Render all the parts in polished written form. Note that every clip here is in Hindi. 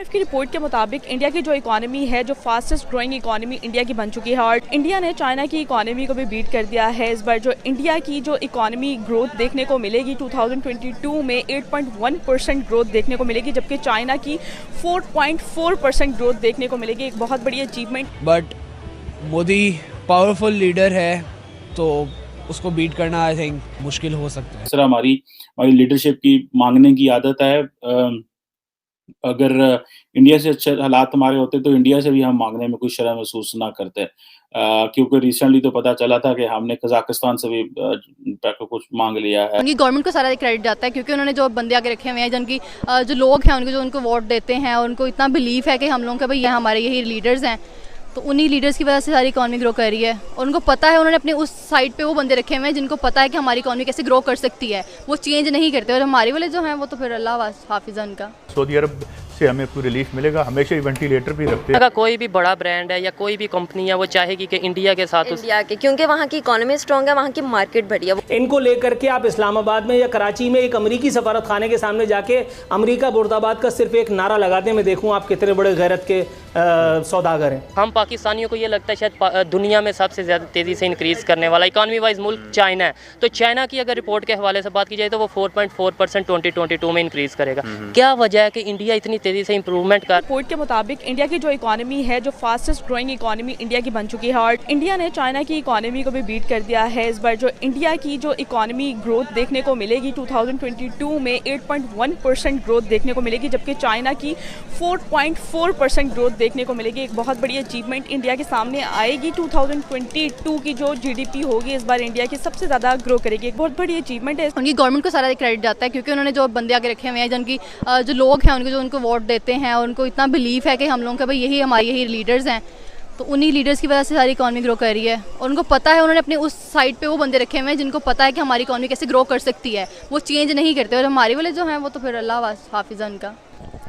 IMF की रिपोर्ट के मुताबिक इंडिया की जो इकोनॉमी है, जो फास्टेस्ट ग्रोइंग इकोनॉमी इंडिया की बन चुकी है और इंडिया ने चाइना की इकोनॉमी को भी बीट कर दिया है। इस बार जो इंडिया की जो इकोनॉमी ग्रोथ देखने को मिलेगी 2022 में 8.1% ग्रोथ देखने को मिलेगी, जबकि चाइना की 4.4% ग्रोथ देखने को मिलेगी। एक बहुत बड़ी achievement. But Modi powerful leader है तो उसको बीट करना आई थिंक मुश्किल हो सकता है। सर हमारी लीडरशिप की मांगने की आदत है। अगर इंडिया से अच्छे हालात हमारे होते तो इंडिया से भी हम मांगने में कोई शर्म महसूस ना करते, क्योंकि रिसेंटली तो पता चला था कि हमने कजाकिस्तान से भी कुछ मांग लिया है। उनकी गवर्नमेंट को सारा क्रेडिट जाता है, क्योंकि उन्होंने जो बंदे आगे रखे हुए हैं, जिनकी जो लोग हैं उनको जो उनको वोट देते हैं और उनको इतना बिलीफ है कि हम लोगों के भाई ये हमारे यही लीडर्स हैं, तो उन्हीं लीडर्स की वजह से सारी इकॉनमी ग्रो कर रही है। और उनको पता है, उन्होंने अपने उस साइड पे वो बंदे रखे हुए हैं जिनको पता है कि हमारी इकॉनमी कैसे ग्रो कर सकती है, वो चेंज नहीं करते। और हमारे वाले जो हैं वो तो फिर अल्लाह हाफिज़ है उनका। सऊदी अरब से हमें कोई रिलीफ मिलेगा, हमेशा ही वेंटिलेटर भी रखते हैं। अगर कोई भी बड़ा ब्रांड है या कोई भी कंपनी है वो चाहेगी कि इंडिया के साथ क्योंकि वहाँ की इकोनॉमी स्ट्रॉन्ग है, वहाँ की मार्केट बढ़िया। इनको लेकर के आप इस्लामाबाद में या कराची में एक अमरीकी सफारत खाने के सामने जाके अमरीका मुर्दाबाद का सिर्फ एक नारा लगाते, मैं देखूँ आप कितने बड़े गैरत के सौदागर हैं। हम पाकिस्तानियों को ये लगता है शायद दुनिया में सबसे ज़्यादा तेज़ी से इंक्रीज़ करने वाला इकॉनमी वाइज मुल्क चाइना है। तो चाइना की अगर रिपोर्ट के हवाले से बात की जाए तो वो 4.4% 2022 में इंक्रीज़ करेगा। क्या वजह है कि इंडिया इतनी तेज़ी से इंप्रूवमेंट कर। रिपोर्ट के मुताबिक इंडिया की जो इकोनॉमी है, जो फास्टेस्ट ग्रोइंग इकोनॉमी इंडिया की बन चुकी है और इंडिया ने चाइना की इकोनॉमी को भी बीट कर दिया है। इस बार जो इंडिया की जो इकोनॉमी ग्रोथ देखने को मिलेगी 2022 में 8.1% ग्रोथ देखने को मिलेगी, जबकि चाइना की 4.4% ग्रोथ देखने को मिलेगी। एक बहुत बड़ी अचीवमेंट इंडिया के सामने आएगी। 2022 की जो GDP होगी इस बार इंडिया की सबसे ज़्यादा ग्रो करेगी। एक बहुत बड़ी अचीवमेंट है। उनकी गवर्नमेंट को सारा क्रेडिट जाता है, क्योंकि उन्होंने जो बंदे आगे रखे हुए हैं, जिनकी जो लोग हैं उनको जो उनको वोट देते हैं और उनको इतना बिलीफ है कि हम लोगों के भाई यही हमारे यही लीडर्स हैं, तो उन्हीं लीडर्स की वजह से सारी इकॉनमी ग्रो कर रही है। और उनको पता है, उन्होंने अपने उस साइड पे वो बंदे रखे हुए हैं जिनको पता है कि हमारी इकॉनमी कैसे ग्रो कर सकती है, वो चेंज नहीं करते। और हमारे वाले जो हैं वो तो फिर अल्लाह हाफिज़ है उनका।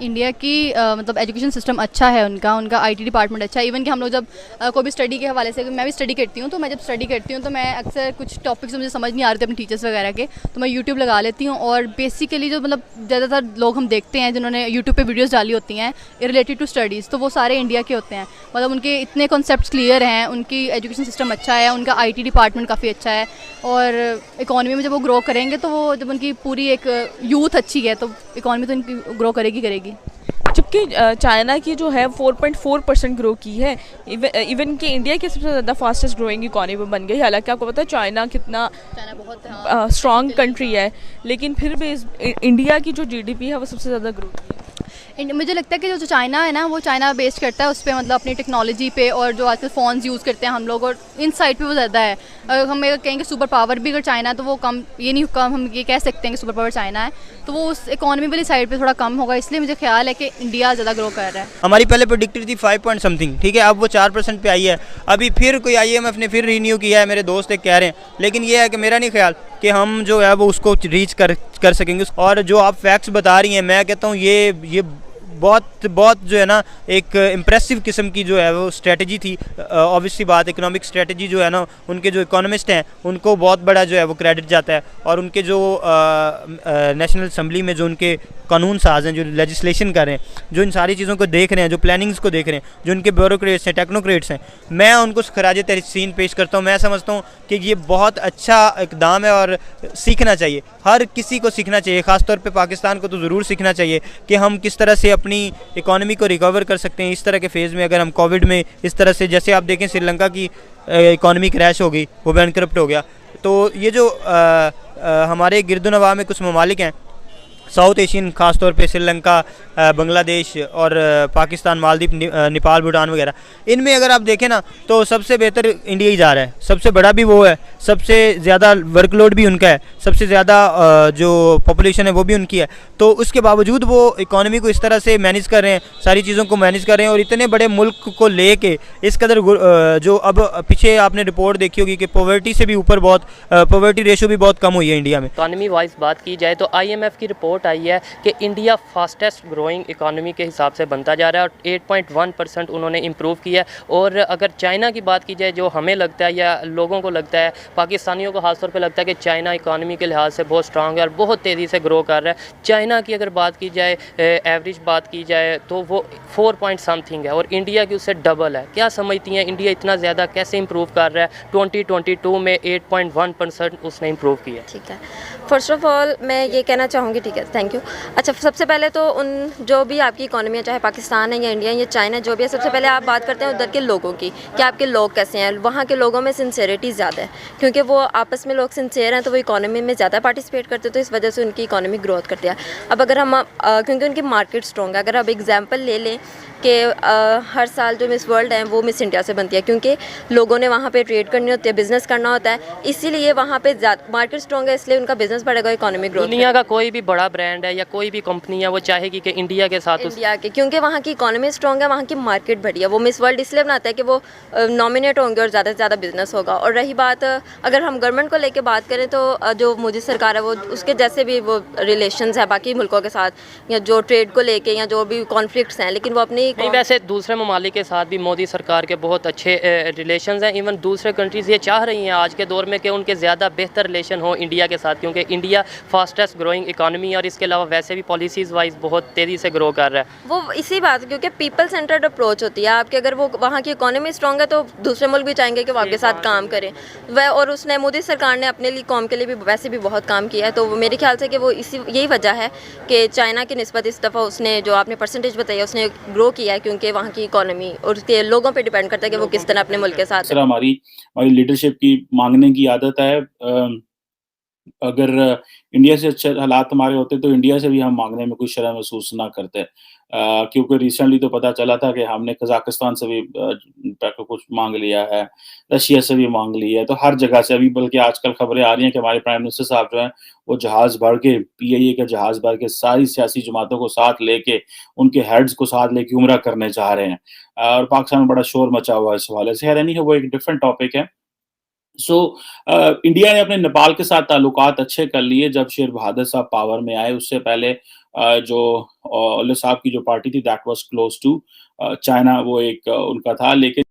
इंडिया की मतलब एजुकेशन सिस्टम अच्छा है, उनका IT डिपार्टमेंट अच्छा है। इवन कि हम लोग जब कोई भी स्टडी के हवाले से, मैं भी स्टडी करती हूँ, तो मैं जब स्टडी करती हूँ तो मैं अक्सर कुछ टॉपिक्स मुझे समझ नहीं आ रहे थे अपने टीचर्स वगैरह के, तो मैं यूट्यूब लगा लेती हूँ। और बेसिकली जो मतलब ज़्यादातर लोग हम देखते हैं जिन्होंने यूट्यूब पे वीडियोस डाली होती हैं रिलेटेड टू स्टडीज़, तो वो सारे इंडिया के होते हैं। मतलब उनके इतने कॉन्सेप्ट्स क्लियर हैं, उनकी एजुकेशन सिस्टम अच्छा है, उनका IT डिपार्टमेंट काफ़ी अच्छा है। और इकॉनमी में जब वो ग्रो करेंगे तो वो जब उनकी पूरी एक यूथ अच्छी है तो इकॉनमी तो उनकी ग्रो करेगी। जबकि चाइना की जो है 4.4% ग्रो की है। इवन कि इंडिया की सबसे ज़्यादा फास्टेस्ट ग्रोइंग इकॉनमी बन गई। हालांकि आपको पता है चाइना कितना बहुत स्ट्रॉन्ग कंट्री है, लेकिन फिर भी इंडिया की जो GDP है वो सबसे ज़्यादा ग्रो की है। मुझे लगता है कि जो चाइना है ना, वो चाइना बेस्ड करता है उस पर, मतलब अपनी टेक्नोलॉजी पे, और जो आजकल फ़ोन्स यूज़ करते हैं हम लोग, और इन साइड पे वो ज़्यादा है। अगर हम कहेंगे सुपर पावर भी अगर चाइना है तो वो कम, ये नहीं कम, हम ये कह सकते हैं कि सुपर पावर चाइना है, तो वो उस इकॉनमी वाली साइड पे थोड़ा कम होगा। इसलिए मुझे ख्याल है कि इंडिया ज़्यादा ग्रो कर रहा है। हमारी पहले प्रेडिक्टेड थी 5 पॉइंट समथिंग, ठीक है, अब वो 4% पे आई है। अभी फिर कोई IMF ने फिर रीन्यू किया है, मेरे दोस्त एक कह रहे हैं, लेकिन ये है कि मेरा नहीं ख्याल कि हम जो है वो उसको रीच कर सकेंगे। और जो आप फैक्ट्स बता रही हैं, मैं कहता हूँ ये बहुत जो है ना एक इम्प्रेसिव किस्म की जो है वो स्ट्रेटजी थी। ऑब्वियसली बात, इकोनॉमिक स्ट्रेटजी जो है ना, उनके जो इकोनॉमिस्ट हैं उनको बहुत बड़ा जो है वो क्रेडिट जाता है। और उनके जो नेशनल असम्बली में जो उनके कानून साज हैं, जो लेजिस्लेशन कर रहे हैं, जो इन सारी चीज़ों को देख रहे हैं, जो प्लानिंग्स को देख रहे हैं, जो उनके ब्यूरोक्रेट्स हैं, टेक्नोक्रेट्स हैं, मैं उनको खराज तहसीन पेश करता हूँ। मैं समझता हूँ कि ये बहुत अच्छा इकदाम है और सीखना चाहिए, हर किसी को सीखना चाहिए। ख़ासतौर पे पाकिस्तान को तो ज़रूर सीखना चाहिए कि हम किस तरह से अपनी इकॉनमी को रिकवर कर सकते हैं इस तरह के फेज़ में। अगर हम कोविड में इस तरह से, जैसे आप देखें श्रीलंका की इकॉनमी क्रैश हो गई, वो बैंकरप्ट हो गया, तो ये जो हमारे गिरदोनवा में कुछ ममालिक हैं साउथ एशियन, ख़ासतौर पे श्रीलंका, बांग्लादेश और पाकिस्तान, मालदीव, नेपाल, भूटान वगैरह, इनमें अगर आप देखें ना तो सबसे बेहतर इंडिया ही जा रहा है। सबसे बड़ा भी वो है, सबसे ज़्यादा वर्कलोड भी उनका है, सबसे ज़्यादा जो पॉपुलेशन है वो भी उनकी है। तो उसके बावजूद वो इकॉनमी को इस तरह से मैनेज कर रहे हैं, सारी चीज़ों को मैनेज कर रहे हैं। और इतने बड़े मुल्क को ले के इस कदर जो अब पीछे आपने रिपोर्ट देखी होगी कि पॉवर्टी से भी ऊपर बहुत, पॉवर्टी रेशो भी बहुत कम हुई है इंडिया में। इकॉनमी वाइज बात की जाए तो IMF की रिपोर्ट रिपोर्ट आई है कि इंडिया फास्टेस्ट ग्रोइंग इकॉनमी के हिसाब से बनता जा रहा है और 8.1% उन्होंने इम्प्रूव किया है। और अगर चाइना की बात की जाए, जो हमें लगता है या लोगों को लगता है, पाकिस्तानियों को खासतौर पर लगता है कि चाइना इकॉनमी के लिहाज से बहुत स्ट्रांग है और बहुत तेज़ी से ग्रो कर रहा है। चाइना की अगर बात की जाए, एवरेज बात की जाए तो वो 4 पॉइंट समथिंग है और इंडिया की उससे डबल है। क्या समझती हैं, इंडिया इतना ज़्यादा कैसे इंप्रूव कर रहा है? 2022 में 8.1% उसने इंप्रूव किया। ठीक है, फर्स्ट ऑफ ऑल मैं ये कहना चाहूँगी, ठीक है, थैंक यू। अच्छा, सबसे पहले तो उन जो भी आपकी इकॉनमी है, चाहे पाकिस्तान है या इंडिया या चाइना, जो भी है, सबसे पहले आप बात करते हैं उधर के लोगों की कि आपके लोग कैसे हैं। वहाँ के लोगों में सिंसेरिटी ज़्यादा है, क्योंकि वो आपस में लोग सिंसेयर हैं तो वो इकॉनमी में ज़्यादा पार्टिसिपेट करते हैं, तो इस वजह से उनकी इकॉनमी ग्रोथ करती है। अब अगर हम क्योंकि उनकी मार्केट स्ट्रॉन्ग है, अगर आप एग्जाम्पल ले लें कि हर साल जो मिस वर्ल्ड है वो मिस इंडिया से बनती है, क्योंकि लोगों ने वहाँ पे ट्रेड करनी होती है, बिज़नेस करना होता है, इसीलिए वहाँ पे मार्केट स्ट्रॉन्ग है, इसलिए उनका बिज़नेस बढ़ेगा, इकोनॉमी ग्रोथ। दुनिया का कोई भी बड़ा ब्रांड है या कोई भी कंपनी है वो चाहेगी कि इंडिया के साथ इंडिया के, क्योंकि वहाँ की इकोनॉमी स्ट्रॉन्ग है, वहाँ की मार्केट बढ़िया। वो मिस वर्ल्ड इसलिए बनाता है कि वो नॉमिनेट होंगे और ज़्यादा से ज़्यादा बिजनेस होगा। और रही बात, अगर हम गवर्नमेंट को लेकर बात करें तो जो मोदी सरकार है वो उसके जैसे भी वो रिलेशंस है बाकी मुल्कों के साथ, या जो ट्रेड को लेके या जो भी कॉन्फ्लिक्ट्स हैं, लेकिन वो अपनी वैसे दूसरे ममालिक के साथ भी मोदी सरकार के बहुत अच्छे रिलेशंस हैं। इवन दूसरे कंट्रीज़ ये चाह रही हैं आज के दौर में कि उनके ज़्यादा बेहतर रिलेशन हो इंडिया के साथ, क्योंकि इंडिया फास्टेस्ट ग्रोइंग इकॉनमी और इसके अलावा वैसे भी पॉलिसीज़ वाइज बहुत तेज़ी से ग्रो कर रहा है। वो इसी बात, क्योंकि पीपल सेंटर्ड अप्रोच होती है आपकी। अगर वो वहाँ की इकोनॉमी स्ट्रॉन्ग है तो दूसरे मुल्क भी चाहेंगे कि वो आपके साथ काम करें। वह और उसने मोदी सरकार ने अपने लिए कौम के लिए भी वैसे भी बहुत काम किया है, तो मेरे ख्याल से कि वो यही वजह है कि चाइना की निस्बत इस दफ़ा उसने जो आपने परसेंटेज बताई है उसने ग्रो किया है, क्योंकि वहाँ की इकोनॉमी और उसके लोगों पे डिपेंड करता है कि वो किस तरह अपने मुल्क के साथ। सर, हमारी लीडरशिप की मांगने की आदत है। अगर इंडिया से अच्छे हालात हमारे होते तो इंडिया से भी हम मांगने में कोई शर्म महसूस ना करते, क्योंकि रिसेंटली तो पता चला था कि हमने कजाकिस्तान से भी कुछ मांग लिया है, रशिया से भी मांग लिया है, तो हर जगह से अभी, बल्कि आजकल खबरें आ रही हैं कि हमारे प्राइम मिनिस्टर साहब जो हैं वो जहाज़ भर के, पीआईए का जहाज़ भर के सारी सियासी जमातों को साथ लेके, उनके हेड्स को साथ लेके उम्रा करने जा रहे हैं। और पाकिस्तान में बड़ा शोर मचा हुआ है इस हवाले से। खैर, नहीं है, वो एक डिफरेंट टॉपिक है। इंडिया ने अपने नेपाल के साथ ताल्लुकात अच्छे कर लिए जब शेर बहादुर साहब पावर में आए। उससे पहले जो ओली साहब की जो पार्टी थी that was close to China, वो एक उनका था, लेकिन